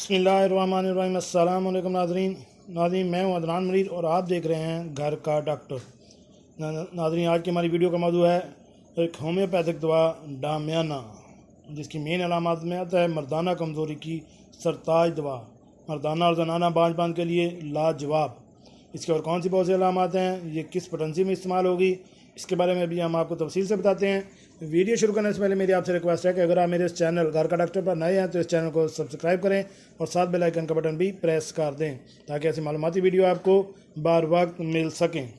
बिस्मिल्लाहिर्रहमानिर्रहीम। अस्सलाम वालेकुम नाज़रीन, मैं हूं अदनान मरीद और आप देख रहे हैं घर का डॉक्टर। नाज़रीन, आज की हमारी वीडियो का मौजू है एक होम्योपैथिक दवा डामियाना, जिसकी मेन अलामत में आता है मर्दाना कमज़ोरी की सरताज दवा, मर्दाना और जनाना बांझ के लिए लाजवाब। इसकी और कौन सी बहुत सी अलामत हैं, ये किस पोटेंसी में इस्तेमाल होगी, इसके बारे में भी हम आपको तफसील से बताते हैं। वीडियो शुरू करने से पहले मेरी आपसे रिक्वेस्ट है कि अगर आप मेरे इस चैनल घर का डॉक्टर पर नए हैं तो इस चैनल को सब्सक्राइब करें और साथ बेल आइकन का बटन भी प्रेस कर दें ताकि ऐसी मालूमाती वीडियो आपको बार वक्त मिल सकें।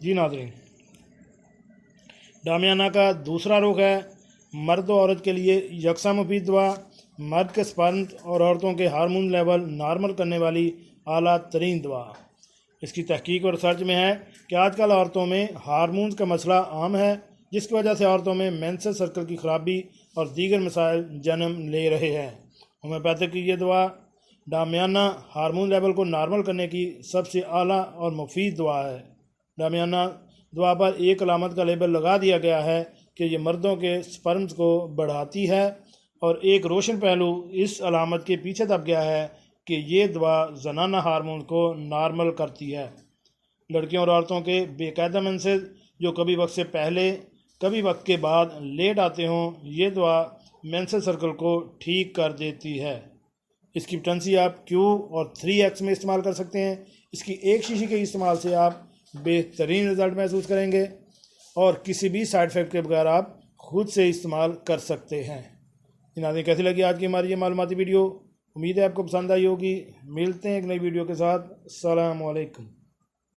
जी नाज़रीन, डामियाना का दूसरा रुख है मर्द और औरत के लिए यकसा मुफीद दवा, मर्द के स्पर्म और औरतों के हार्मोन लेवल नॉर्मल करने वाली आला तरीन दवा। इसकी तहकीक और रिसर्च में है कि आजकल औरतों में हार्मोन्स का मसला आम है, जिसकी वजह से औरतों में मेंस्ट्रुअल सर्कल की खराबी और दीगर मसाइल जन्म ले रहे हैं। होम्योपैथिक की ये दवा डामियाना हार्मोन लेवल को नॉर्मल करने की सबसे आला और मुफीद दवा है। डामियाना दवा पर एक अलामत का लेबल लगा दिया गया है कि ये मर्दों के स्पर्म्स को बढ़ाती है, और एक रोशन पहलू इस अलामत के पीछे दब गया है कि ये दवा जनाना हार्मोन को नॉर्मल करती है। लड़कियों और औरतों के बेकायदा मेंसेस जो कभी वक्त से पहले कभी वक्त के बाद लेट आते हों, ये दवा मेंस्ट्रुअल सर्कल को ठीक कर देती है। इसकी पोटेंसी आप Q और 3x में इस्तेमाल कर सकते हैं। इसकी एक शीशी के इस्तेमाल से आप बेहतरीन रिज़ल्ट महसूस करेंगे और किसी भी साइड इफ़ेक्ट के बगैर आप खुद से इस्तेमाल कर सकते हैं। नाज़रीन, कैसी लगी आज की हमारी ये मालूमाती वीडियो? उम्मीद है आपको पसंद आई होगी। मिलते हैं एक नई वीडियो के साथ। अस्सलाम वालेकुम।